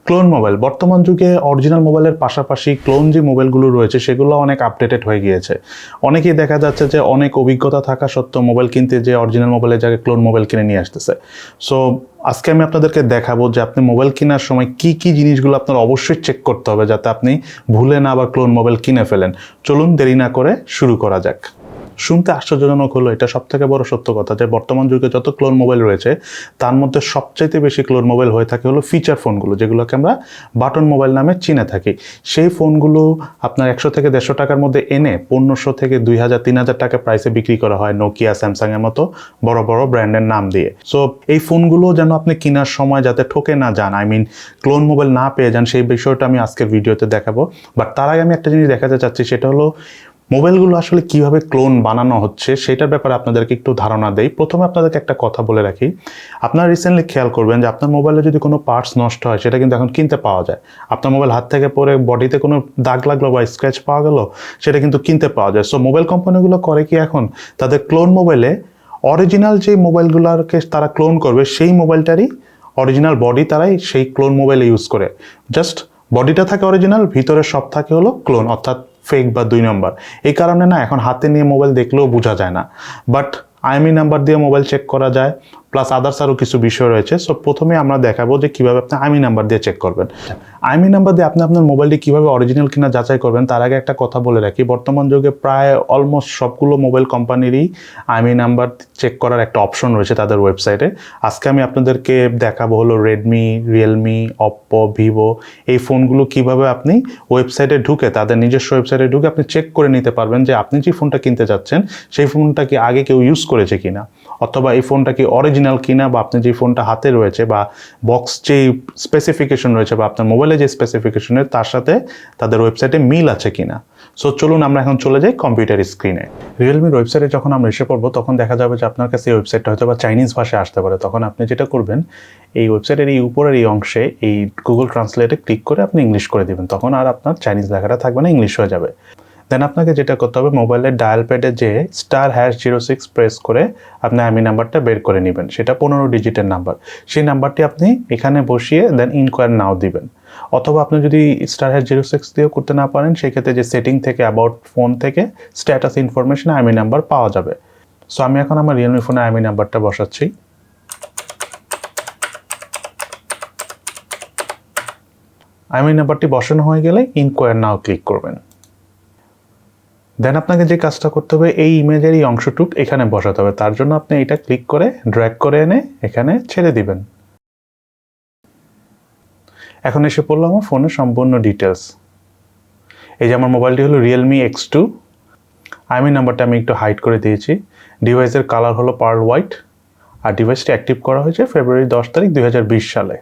Clone mobile বর্তমান যুগে original মোবাইলের পাশাপাশি ক্লোন যে মোবাইলগুলো রয়েছে সেগুলো অনেক আপডেটেড হয়ে গিয়েছে। অনেকেই দেখা যাচ্ছে যে অনেক অভিজ্ঞতা থাকা সত্ত্বেও মোবাইল কিনতে যে অরিজিনাল মোবাইলের জায়গায় ক্লোন মোবাইল কিনে নিয়ে আসতেছে। সো আজকে আমি আপনাদেরকে দেখাবো যে আপনি মোবাইল কেনার সময় কি কি জিনিসগুলো আপনার অবশ্যই চেক করতে হবে যাতে আপনি ভুলে না আবার ক্লোন মোবাইল কিনে ফেলেন। চলুন দেরি না করে শুরু করা যাক। শুনতে আশ্চর্যজনক হলো এটা সবথেকে বড় সত্য কথা যে বর্তমান যুগে যত ক্লোন মোবাইল রয়েছে তার মধ্যে সবচাইতে বেশি ক্লোন মোবাইল হয়ে থাকে হলো ফিচার ফোনগুলো, যেগুলোকে আমরা বাটন মোবাইল নামে চিনে থাকি। সেই ফোনগুলো আপনার 100 থেকে 150 টাকার মধ্যে এনে 1500 থেকে 2000 3000 টাকা প্রাইসে বিক্রি করা হয় নোকিয়া, স্যামসাং এর মতো বড় বড় ব্র্যান্ডের নাম দিয়ে। সো এই ফোনগুলো যেন আপনি কেনার সময় যাতে ঠকে না যান, ক্লোন মোবাইল না পেয়ে যান, সেই বিষয়টা আমি আজকের ভিডিওতে দেখাবো। বাট তার আগে আমি একটা জিনিস দেখাতে চাচ্ছি, সেটা হলো মোবাইলগুলো আসলে কিভাবে ক্লোন বানানো হচ্ছে সেটার ব্যাপারে আপনাদেরকে একটু ধারণা দেই। প্রথমে আপনাদেরকে একটা কথা বলে রাখি, আপনারা রিসেন্টলি খেয়াল করবেন যে আপনার মোবাইলে যদি কোনো পার্টস নষ্ট হয় সেটা কিন্তু এখন কিনতে পাওয়া যায়। আপনার মোবাইল হাত থেকে পড়ে বডিতে কোনো দাগ লাগলো বা স্ক্র্যাচ পাওয়া গেল, সেটা কিন্তু কিনতে পাওয়া যায়। সো মোবাইল কোম্পানিগুলো করে কি, এখন তাদের ক্লোন মোবাইলে অরিজিনাল যে মোবাইলগুলোকে তারা ক্লোন করবে সেই মোবাইলটারই অরিজিনাল বডি তারাই সেই ক্লোন মোবাইলে ইউজ করে। জাস্ট বডিটা থাকে অরিজিনাল, ভিতরে সব থাকে হলো ক্লোন, অর্থাৎ ফেক বা 2 নম্বর। এই কারণে না এখন হাতে নিয়ে মোবাইল দেখলেও বোঝা যায় না, বাট IMEI নাম্বার দিয়ে মোবাইল চেক করা যায়, প্লাস আদার্স আরও কিছু বিষয় রয়েছে। সো প্রথমে আমরা দেখাবো যে কীভাবে আপনি IMEI নাম্বার দিয়ে চেক করবেন। IMEI নাম্বার দিয়ে আপনি আপনার মোবাইলটি কীভাবে অরিজিনাল কিনা যাচাই করবেন তার আগে একটা কথা বলে রাখি, বর্তমান যুগে প্রায় অলমোস্ট সবগুলো মোবাইল কোম্পানিরই IMEI নাম্বার চেক করার একটা অপশন রয়েছে তাদের ওয়েবসাইটে। আজকে আমি আপনাদেরকে দেখাবো হলো রেডমি, রিয়েলমি, অপ্পো, ভিভো এই ফোনগুলো কীভাবে আপনি ওয়েবসাইটে ঢুকে, তাদের নিজস্ব ওয়েবসাইটে ঢুকে আপনি চেক করে নিতে পারবেন যে আপনি যে ফোনটা কিনতে যাচ্ছেন সেই ফোনটা কি আগে কেউ ইউজ করেছে কিনা, অথবা এই ফোনটা কি অরিজিনাল কিনা, বা আপনি যে ফোনটা হাতে রয়েছে বা বক্স যে স্পেসিফিকেশন রয়েছে বা আপনার মোবাইলে যে স্পেসিফিকেশনের তার সাথে তাদের ওয়েবসাইটে মিল আছে কিনা। সো চলুন আমরা এখন চলে যাই কম্পিউটার স্ক্রিনে। রিয়েলমির ওয়েবসাইটে যখন আমরা এসে পড়বো তখন দেখা যাবে যে আপনার কাছে এই ওয়েবসাইটটা হয়তো বা চাইনিজ ভাষায় আসতে পারে। তখন আপনি যেটা করবেন, এই ওয়েবসাইটের এই উপরের এই অংশে এই গুগল ট্রান্সলেটে ক্লিক করে আপনি ইংলিশ করে দিবেন, তখন আর আপনার চাইনিজ লেখাটা থাকবে না, ইংলিশ হয়ে যাবে। দেন আপনাকে যেটা করতে হবে, মোবাইলের ডায়াল প্যাডে যে *#06 প্রেস করে আপনি IMEI নাম্বারটা বের করে নেবেন। সেটা 15 ডিজিটের নাম্বার। সেই নাম্বারটি আপনি এখানে বসিয়ে দেন ইনকোয়ার নাও দিবেন, অথবা আপনি যদি *#06 দিয়েও করতে না পারেন সেক্ষেত্রে যে সেটিং থেকে অ্যাবাউট ফোন থেকে স্ট্যাটাস ইনফরমেশন IMEI নাম্বার পাওয়া যাবে। সো আমি এখন আমার রিয়েলমি ফোনে IMEI নাম্বারটা বসাচ্ছি। IMEI নাম্বারটি বসানো হয়ে গেলে ইনকোয়ার নাও ক্লিক করবেন। দেন আপনাকে যে কাজটা করতে হবে, এই ইমেজের এই অংশটুক এখানে বসাতে হবে। তার জন্য আপনি এটা ক্লিক করে ড্র্যাগ করে এনে এখানে ছেড়ে দিবেন। এখন এসে পড়লো আমার ফোনের সম্পূর্ণ ডিটেলস। এই যে আমার মোবাইলটি হলো Realme X2, IMEI নাম্বারটা আমি একটু হাইড করে দিয়েছি। ডিভাইসের কালার হলো পার্ল হোয়াইট, আর ডিভাইসটি অ্যাক্টিভ করা হয়েছে ফেব্রুয়ারি 10 তারিখ 2020 সালে।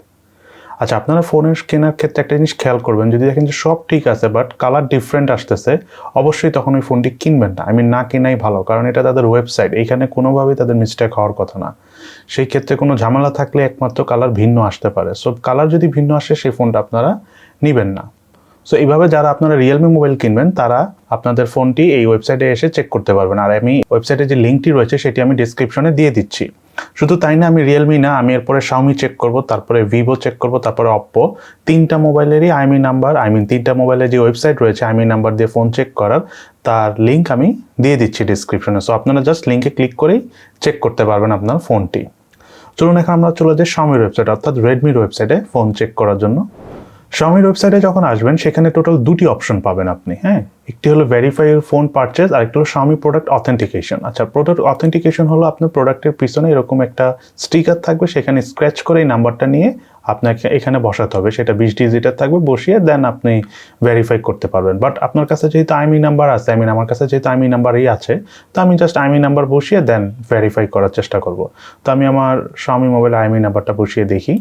আচ্ছা, আপনারা ফোনের কেনার ক্ষেত্রে একটা জিনিস খেয়াল করবেন, যদি দেখেন যে সব ঠিক আছে বাট কালার ডিফারেন্ট আসতেছে, অবশ্যই তখন ওই ফোনটি কিনবেন না। না কেনাই ভালো, কারণ এটা তাদের ওয়েবসাইট, এইখানে কোনোভাবেই তাদের মিস্টেক হওয়ার কথা না। সেই ক্ষেত্রে কোনো ঝামেলা থাকলে একমাত্র কালার ভিন্ন আসতে পারে। সো কালার যদি ভিন্ন আসে সেই ফোনটা আপনারা নেবেন না। সো এইভাবে যারা আপনারা রিয়েলমি মোবাইল কিনবেন তারা আপনাদের ফোনটি এই ওয়েবসাইটে এসে চেক করতে পারবেন। আর আমি ওয়েবসাইটে যে লিঙ্কটি রয়েছে সেটি আমি ডিসক্রিপশনে দিয়ে দিচ্ছি। শুধু তাই না, আমি রিয়েলমি না, আমি এরপরে Xiaomi চেক করব, তারপরে ভিভো চেক করব, তারপরে অপ্পো। 3টা মোবাইলেরই IMEI নাম্বার, 3টা মোবাইলের যে ওয়েবসাইট রয়েছে IMEI নাম্বার দিয়ে ফোন চেক করার, তার লিঙ্ক আমি দিয়ে দিচ্ছি ডিসক্রিপশনে। সো আপনারা জাস্ট লিঙ্কে ক্লিক করেই চেক করতে পারবেন আপনার ফোনটি। চলুন এখন আমরা চলে যাই Xiaomiর ওয়েবসাইট, অর্থাৎ রেডমির ওয়েবসাইটে ফোন চেক করার জন্য। Xiaomiর ওয়েবসাইটে যখন আসবেন সেখানে টোটাল 2টি অপশন পাবেন আপনি। একটি হলো ভেরিফাই ইউর ফোন পারচেজ, আর একটি হলো Xiaomi প্রোডাক্ট অথেন্টিকেশন। আচ্ছা, প্রোডাক্ট অথেন্টিকেশন হলো আপনার প্রোডাক্টের পিছনে এরকম একটা স্টিকার থাকবে, সেখানে স্ক্র্যাচ করে এই নাম্বারটা নিয়ে আপনাকে এখানে বসাতে হবে। সেটা 20 ডিজিটের থাকবে, বসিয়ে দেন আপনি ভেরিফাই করতে পারবেন। বাট আপনার কাছে যেহেতু IMEI নাম্বার আছে, আমার কাছে যেহেতু IMEI নাম্বারই আছে, তো আমি জাস্ট IMEI নাম্বার বসিয়ে দেন ভেরিফাই করার চেষ্টা করব। তো আমি আমার Xiaomi মোবাইলে IMEI নাম্বারটা বসিয়ে দেখি।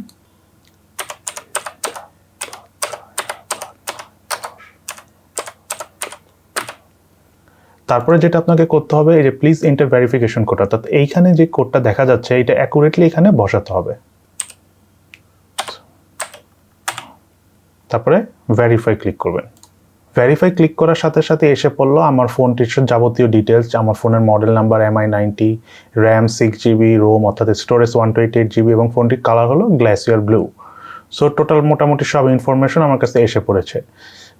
তারপরে যেটা আপনাকে করতে হবে, এই যে প্লিজ এন্টার ভেরিফিকেশন কোড, অর্থাৎ এইখানে যে কোডটা দেখা যাচ্ছে এটা অ্যাকুরেটলি এখানে বসাতে হবে। তারপরে ভেরিফাই ক্লিক করবেন। ভেরিফাই ক্লিক করার সাথে সাথে এসে পড়লো আমার ফোনটির যাবতীয় ডিটেলস, আমার ফোনের model number MI90, RAM 6GB, ROM অর্থাৎ স্টোরেজ 128GB এবং ফোনটির কালার হলো গ্লাসিয়ার ব্লু। সো টোটাল মোটামুটি সব ইনফরমেশন আমার কাছে এসে পড়েছে।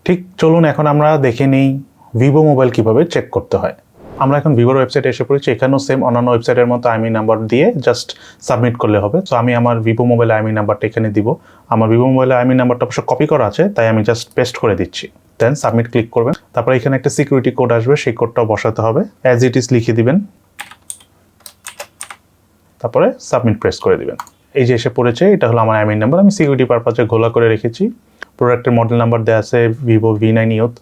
ঠিক চলুন এখন আমরা দেখে নিই ভিভো মোবাইল কিভাবে চেক করতে হয়। আমরা এখন ভিভোর ওয়েবসাইটে এসে পড়েছি। এখানেও সেম অন্যান্য ওয়েবসাইটের মতো আইএমইআই নাম্বার দিয়ে জাস্ট সাবমিট করলে হবে। সো আমি আমার ভিভো মোবাইলে আইএমইআই নাম্বারটা এখানে দিব। আমার ভিভো মোবাইলে আইএমইআই নাম্বারটা অবশ্য কপি করা আছে, তাই আমি জাস্ট পেস্ট করে দিচ্ছি। দেন সাবমিট ক্লিক করবেন। তারপরে এখানে একটা সিকিউরিটি কোড আসবে, সেই কোডটাও বসাতে হবে। অ্যাজ ইট ইজ লিখে দিবেন, তারপরে সাবমিট প্রেস করে দিবেন। এই যে এসে পড়েছে, এটা হলো আমার আইএমইআই নাম্বার। আমি সিকিউরিটি পারপাসে ঘোলা করে রেখেছি। প্রোডাক্টের মডেল নাম্বার দেওয়া আছে ভিভো V9 ইউথ,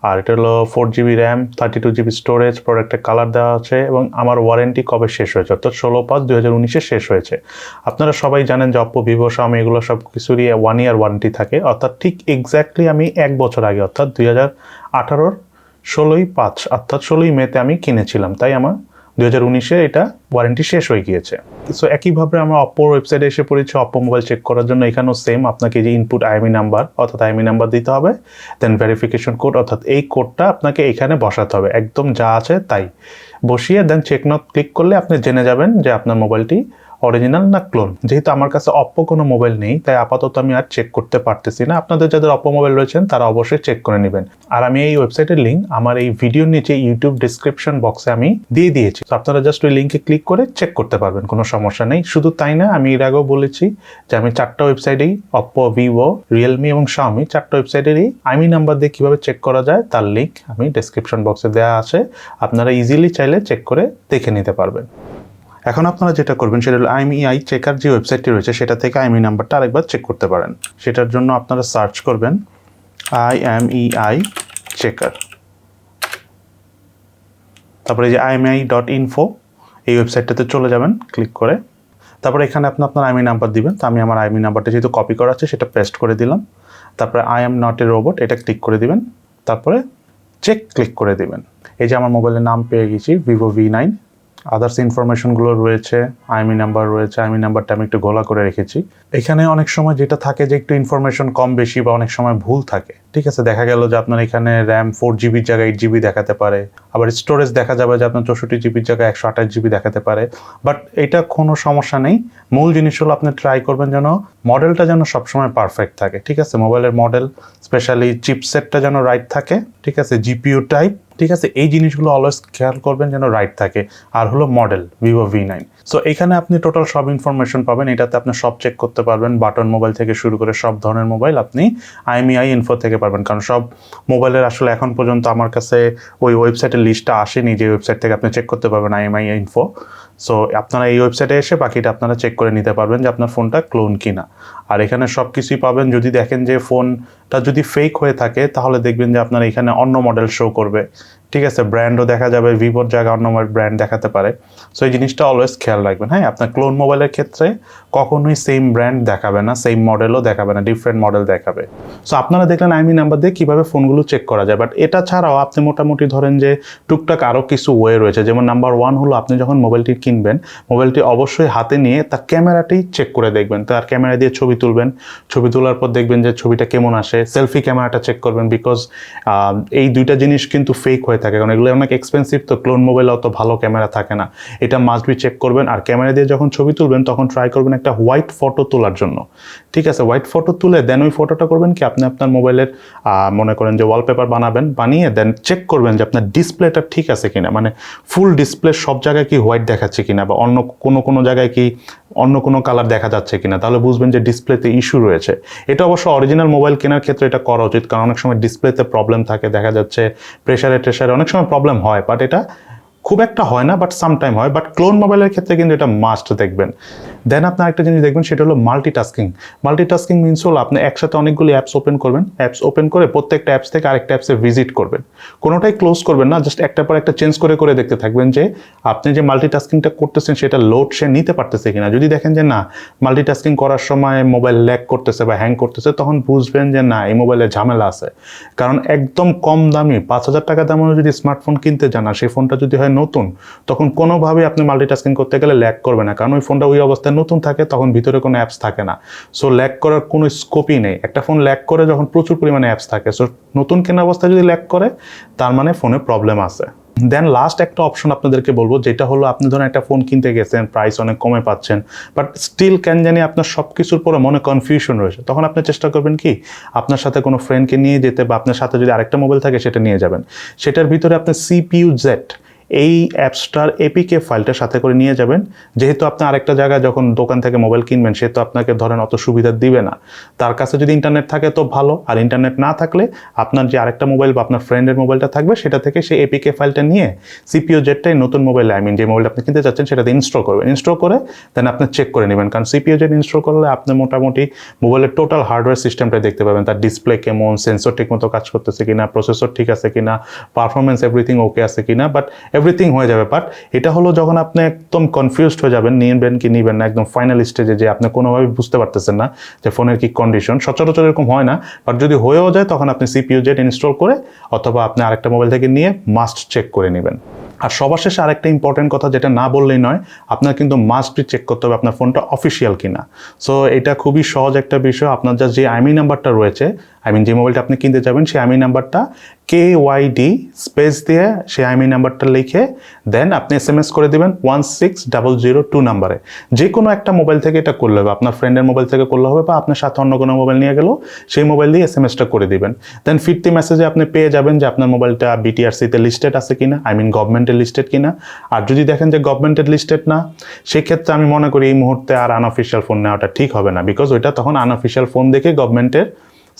আর এটা হলো 4GB র্যাম, 32GB স্টোরেজ। প্রোডাক্টের কালার দেওয়া আছে এবং আমার ওয়ারেন্টি কবে শেষ হয়েছে, অর্থাৎ 16/5/2019 শেষ হয়েছে। আপনারা সবাই জানেন যে অপ্পো, ভিভো, শাওমি এগুলো সব কিছুরই 1 ইয়ার ওয়ারেন্টি থাকে, অর্থাৎ ঠিক এক্স্যাক্টলি আমি 1 বছর আগে অর্থাৎ 2018-র 16/5 অর্থাৎ 16ই মেতে আমি কিনেছিলাম, তাই আমার 2019-এ এটা ওয়ারেন্টি শেষ হয়ে গিয়েছে। সো একইভাবে আমরা অপ্পোর ওয়েবসাইটে এসে পড়েছি অপ্পো মোবাইল চেক করার জন্য। এখানেও সেম আপনাকে যে ইনপুট আইএমইআই নাম্বার অর্থাৎ আইএমইআই নাম্বার দিতে হবে, দেন ভেরিফিকেশন কোড অর্থাৎ এই কোডটা আপনাকে এখানে বসাতে হবে, একদম যা আছে তাই বসিয়ে দেন চেক নাও ক্লিক করলে আপনি জেনে যাবেন যে আপনার মোবাইলটি অরিজিনাল না ক্লোন। যেহেতু আমার কাছে অপ্পো কোনো মোবাইল নেই, তাই আপাতত আমি আর চেক করতে পারতেছি না। আপনাদের যাদের অপ্পো মোবাইল রয়েছেন তারা অবশ্যই চেক করে নেবেন। আর আমি এই ওয়েবসাইটের লিঙ্ক আমার এই ভিডিওর নিচে ইউটিউব ডিসক্রিপশন বক্সে আমি দিয়ে দিয়েছি। তো আপনারা জাস্ট ওই লিঙ্কে ক্লিক করে চেক করতে পারবেন, কোনো সমস্যা নেই। শুধু তাই না, আমি এর আগেও বলেছি যে আমি 4টা ওয়েবসাইটেই অপ্পো, ভিভো, রিয়েলমি এবং শাওমি 4টা ওয়েবসাইটেরই আইএমইআই নাম্বার দিয়ে কীভাবে চেক করা যায় তার লিঙ্ক আমি ডিসক্রিপশন বক্সে দেওয়া আছে। আপনারা ইজিলি চাইলে চেক করে দেখে নিতে পারবেন। এখন আপনারা যেটা করবেন সেটা হলো IMEI Checker যে ওয়েবসাইটটি রয়েছে সেটা থেকে আইএমইআই নাম্বারটা আরেকবার চেক করতে পারেন। সেটার জন্য আপনারা সার্চ করবেন IMEI Checker, তারপরে এই যে IMEI.info এই ওয়েবসাইটটাতে চলে যাবেন ক্লিক করে। তারপরে এখানে আপনি আপনার আইএমইআই নাম্বার দিবেন। তো আমি আমার আইএমইআই নাম্বারটা যেহেতু কপি করা আছে সেটা পেস্ট করে দিলাম। তারপরে I am not a robot এটা ক্লিক করে দিবেন, তারপরে চেক ক্লিক করে দিবেন। এই যে আমার মোবাইলের নাম পেয়ে গেছি ভিভো V9, আদার্স ইনফরমেশনগুলো রয়েছে, আইএমইআই নাম্বার রয়েছে। আইএমইআই নাম্বারটা আমি একটু গোলা করে রেখেছি। এখানে অনেক সময় যেটা থাকে যে একটু ইনফরমেশন কম বেশি বা অনেক সময় ভুল থাকে, ঠিক আছে। দেখা গেল যে আপনার এখানে র্যাম 4GBর জায়গায় 8GB দেখাতে পারে, আবার স্টোরেজ দেখা যাবে যে আপনার 64GBর জায়গায় 128GB দেখাতে পারে। বাট এটা কোনো সমস্যা নেই। মূল জিনিস হলো আপনি ট্রাই করবেন যেন মডেলটা যেন সবসময় পারফেক্ট থাকে, ঠিক আছে। মোবাইলের মডেল স্পেশালি চিপসেটটা যেন রাইট থাকে, ঠিক আছে। জিপিইউ টাইপ, ঠিক আছে, এই জিনিসগুলো অলওয়েজ খেয়াল করবেন যেন রাইট থাকে। আর হলো মডেল ভিভো V9। সো এখানে আপনি টোটাল সব ইনফরমেশন পাবেন। এটাতে আপনি সব চেক করতে পারবেন, বাটন মোবাইল থেকে শুরু করে সব ধরনের মোবাইল আপনি IMEI ইনফো থেকে পারবেন। কারণ সব মোবাইলের আসলে এখন পর্যন্ত আমার কাছে ওই ওয়েবসাইটের লিস্টটা আসেনি যে ওয়েবসাইট থেকে আপনি চেক করতে পারবেন IMEI ইনফো। সো আপনারা এই ওয়েবসাইটে এসে বাকিটা আপনারা চেক করে নিতে পারবেন যে আপনার ফোনটা ক্লোন কিনা। আর এখানে সব কিছুই পাবেন। যদি দেখেন যে ফোনটা যদি ফেক হয়ে থাকে তাহলে দেখবেন যে আপনার এখানে অন্য মডেল শো করবে, ঠিক আছে। ব্র্যান্ডও দেখা যাবে, ভিভোর জায়গায় অন্য ব্র্যান্ড দেখাতে পারে। সো এই জিনিসটা অলওয়েজ খেয়াল রাখবেন। হ্যাঁ, আপনার ক্লোন মোবাইলের ক্ষেত্রে কখনোই সেম ব্র্যান্ড দেখাবে না, সেম মডেলও দেখাবে না, ডিফারেন্ট মডেল দেখাবে। সো আপনারা দেখলেন আইএমইআই নাম্বার দিয়ে কীভাবে ফোনগুলো চেক করা যায়। বাট এটা ছাড়াও আপনি মোটামুটি ধরেন যে টুকটাক আরও কিছু ওয়ে রয়েছে। যেমন নাম্বার 1 হলো আপনি যখন মোবাইলটি কিনবেন, মোবাইলটি অবশ্যই হাতে নিয়ে তার ক্যামেরাটি চেক করে দেখবেন। তার ক্যামেরা দিয়ে ছবি তুলবেন, ছবি তোলার পর দেখবেন যে ছবিটা কেমন আসে। সেলফি ক্যামেরাটা চেক করবেন, বিকজ এই দুইটা জিনিস কিন্তু ফেক হয়ে থাকে, কারণ এগুলো অনেক এক্সপেন্সিভ। তো ক্লোন মোবাইলে অত ভালো ক্যামেরা থাকে না, এটা মাস্ট বি চেক করবেন। আর ক্যামেরা দিয়ে যখন ছবি তুলবেন তখন ট্রাই করবেন একটা হোয়াইট ফটো তোলার জন্য, ঠিক আছে। হোয়াইট ফটো তুলে দেন ওই ফটোটা করবেন কি আপনি আপনার মোবাইলের মনে করেন যে ওয়ালপেপার বানাবেন, বানিয়ে দেন চেক করবেন যে আপনার ডিসপ্লেটা ঠিক আছে কিনা, মানে ফুল ডিসপ্লে সব জায়গায় কি হোয়াইট দেখাচ্ছে কিনা, বা অন্য কোনো জায়গায় কি অন্য কোনো কালার দেখা যাচ্ছে কিনা, তাহলে বুঝবেন যে ডিসপ্লেতে ইস্যু রয়েছে। এটা অবশ্য অরিজিনাল মোবাইল কেনার ক্ষেত্রে এটা করা উচিত, কারণ অনেক সময় ডিসপ্লেতে প্রবলেম থাকে, দেখা যাচ্ছে প্রেসারে অনেক সময় প্রবলেম হয়। বাট এটা খুব একটা হয় না, বাট সামটাইম হয়। বাট ক্লোন মোবাইলের ক্ষেত্রে কিন্তু এটা মাস্ট দেখবেন। দেন আপনি আরেকটা জিনিস দেখবেন, সেটা হলো মাল্টিটাস্কিং। মাল্টিটাস্কিং মিনস হলো আপনি একসাথে অনেকগুলি অ্যাপস ওপেন করবেন, অ্যাপস ওপেন করে প্রত্যেকটা অ্যাপস থেকে আরেকটা অ্যাপসে ভিজিট করবেন। কোনোটাই ক্লোজ করবেন না, জাস্ট একটার পর একটা চেঞ্জ করে দেখতে থাকবেন যে আপনি যে মাল্টিটাস্কিংটা করতেছেন সেটা লোড সে নিতে পারতেছে কিনা। যদি দেখেন যে না, মাল্টিটাস্কিং করার সময় মোবাইল ল্যাগ করতেছে বা হ্যাং করতেছে, তখন বুঝবেন যে না, এই মোবাইলে ঝামেলা আছে। কারণ একদম কম দামি 5,000 টাকা দামের যদি স্মার্টফোন কিনতে যান, আর সেই ফোনটা যদি হয় নতুন, তখন কোনোভাবে আপনি মাল্টিটাস্কিং করতে গেলে ল্যাগ করবে না, কারণ ওই ফোনটা ওই অবস্থায় নতুন থাকে, তখন ভিতরে কোনো অ্যাপস থাকে না। সো ল্যাগ করার কোনো স্কোপই নেই। একটা ফোন ল্যাগ করে যখন প্রচুর পরিমাণে অ্যাপস থাকে। সো নতুন কেনা অবস্থায় যদি ল্যাগ করে, তার মানে ফোনে প্রবলেম আছে। দেন লাস্ট একটা অপশন আপনাদেরকে বলবো, যেটা হলো আপনি ধরেন একটা ফোন কিনতে গেছেন, প্রাইস অনেক কমে পাচ্ছেন, বাট স্টিল কেন জানি আপনার সব কিছুর পরে মনে কনফিউশন রয়েছে। তখন আপনি চেষ্টা করবেন কি, আপনার সাথে কোনো ফ্রেন্ডকে নিয়ে যেতে, বা আপনার সাথে যদি আরেকটা মোবাইল থাকে সেটা নিয়ে যাবেন। সেটার ভিতরে আপনি CPU-Z এই অ্যাপসটার এপিকে ফাইলটা সাথে করে নিয়ে যাবেন। যেহেতু আপনি আরেকটা জায়গায় যখন দোকান থেকে মোবাইল কিনবেন, সে তো আপনাকে ধরেন অত সুবিধা দিবে না। তার কাছে যদি ইন্টারনেট থাকে তো ভালো, আর ইন্টারনেট না থাকলে আপনার যে আরেকটা মোবাইল বা আপনার ফ্রেন্ডের মোবাইলটা থাকবে, সেটা থেকে সেই এপিকে ফাইলটা নিয়ে CPU-Zটাই নতুন মোবাইলে, যে মোবাইলটা আপনি কিনতে চাচ্ছেন সেটাতে ইনস্টল করবেন। ইনস্টল করে দেন আপনি চেক করে নেবেন, কারণ CPU-Z ইনস্টল করলে আপনি মোটামুটি মোবাইলের টোটাল হার্ডওয়্যার সিস্টেমটা দেখতে পাবেন, তার ডিসপ্লে কেমন, সেন্সর ঠিকমতো কাজ করতেছে কিনা, প্রসেসর ঠিক আছে কিনা, পারফরমেন্স এভরিথিং ওকে আছে কিনা, বাট এভরিথিং হয়ে যাবে। বাট এটা হলো যখন আপনি একদম কনফিউজড হয়ে যাবেন, নিবেন কি নিবেন না, একদম ফাইনাল স্টেজে যে আপনি কোনোভাবে বুঝতে পারতেছেন না যে ফোনের কি কন্ডিশন। সচরাচর এরকম হয় না, বাট যদি হয়েও যায় তখন আপনি CPU-Z ইনস্টল করে অথবা আপনি আরেকটা মোবাইল থেকে নিয়ে মাস্ট চেক করে নেবেন। আর সবার শেষে আরেকটা ইম্পর্টেন্ট কথা, যেটা না বললেই নয়, আপনার কিন্তু মাস্ট বি চেক করতে হবে আপনার ফোনটা অফিসিয়াল কিনা। সো এটা খুবই সহজ একটা বিষয়। আপনার যে IMEI নাম্বারটা রয়েছে, যে মোবাইলটা আপনি কিনতে যাবেন, সেই IMEI নাম্বারটা KYD স্পেস দিয়ে সেই IMEI নাম্বারটা লিখে দেন আপনি SMS করে দেবেন 16002 নাম্বারে। যে কোনো একটা মোবাইল থেকে এটা করলে হবে, আপনার ফ্রেন্ডের মোবাইল থেকে করলে হবে, বা আপনার সাথে অন্য কোনো মোবাইল নিয়ে গেলেও সেই মোবাইল দিয়ে SMSটা করে দিবেন। দেন ফিরতি মেসেজে আপনি পেয়ে যাবেন যে আপনার মোবাইলটা BTRC-তে লিস্টেড আছে কিনা, গভর্নমেন্টের লিস্টেড কিনা। আর যদি দেখেন যে গভর্নমেন্টের লিস্টেড না, সেক্ষেত্রে আমি মনে করি এই মুহূর্তে আর আনঅফিসিয়াল ফোন নেওয়াটা ঠিক হবে না, বিকজ ওইটা তখন আনঅফিসিয়াল ফোন দেখে গভর্নমেন্টের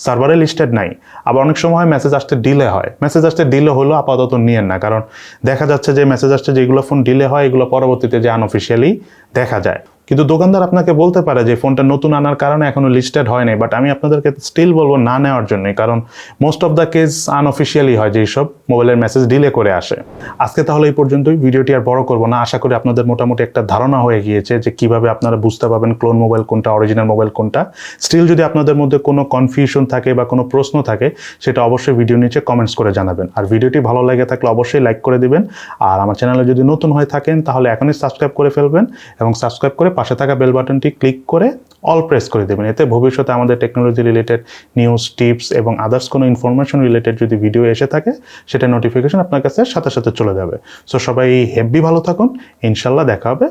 সার্ভারে লিস্টেড নাই। আবার অনেক সময় মেসেজ আসতে ডিলে হয়, মেসেজ আসতে ডিলে হলো আপাতত নিয়েন না, কারণ দেখা যাচ্ছে যে মেসেজ আসতে যেগুলো ফোন ডিলে হয় এগুলো পরবর্তীতে যে আনঅফিসিয়ালি দেখা যায়। কিন্তু দোকানদার আপনাকে বলতে পারে যে ফোনটা নতুন আনার কারণে এখনো লিস্টেড হয় নাই, বাট আমি আপনাদেরকে স্টিল বলবো না নেওয়ার জন্য, কারণ most of the case unofficially হয়, যেই সব মোবাইলের মেসেজ ডিলে করে আসে। আজকে তাহলে এই পর্যন্তই, ভিডিওটি আর বড় করবো না। আশা করি আপনাদের মোটামুটি একটা ধারণা হয়ে গিয়েছে যে কিভাবে আপনারা বুঝতে পারবেন ক্লোন মোবাইল কোনটা, অরিজিনাল মোবাইল কোনটা। স্টিল যদি আপনাদের মধ্যে কোনো কনফিউশন থাকে বা কোনো প্রশ্ন থাকে, সেটা অবশ্যই ভিডিও নিচে কমেন্টস করে জানাবেন। আর ভিডিওটি ভালো লেগে থাকলে অবশ্যই লাইক করে দিবেন। আর আমার চ্যানেলে যদি নতুন হয়ে থাকেন তাহলে এখনই সাবস্ক্রাইব করে ফেলবেন, এবং সাবস্ক্রাইব করে পাশে থাকা বেল বাটনটি ক্লিক করে অল প্রেস করে দেবেন। এতে ভবিষ্যতে আমাদের টেকনোলজি রিলেটেড নিউজ, টিপস এবং আদার্স কোনো ইনফরমেশন রিলেটেড যদি ভিডিও এসে থাকে, সেটা নোটিফিকেশন আপনার কাছে সাথে সাথে চলে যাবে। সো সবাই হেভি ভালো থাকুন, ইনশাল্লাহ দেখা হবে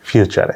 ফিউচারে।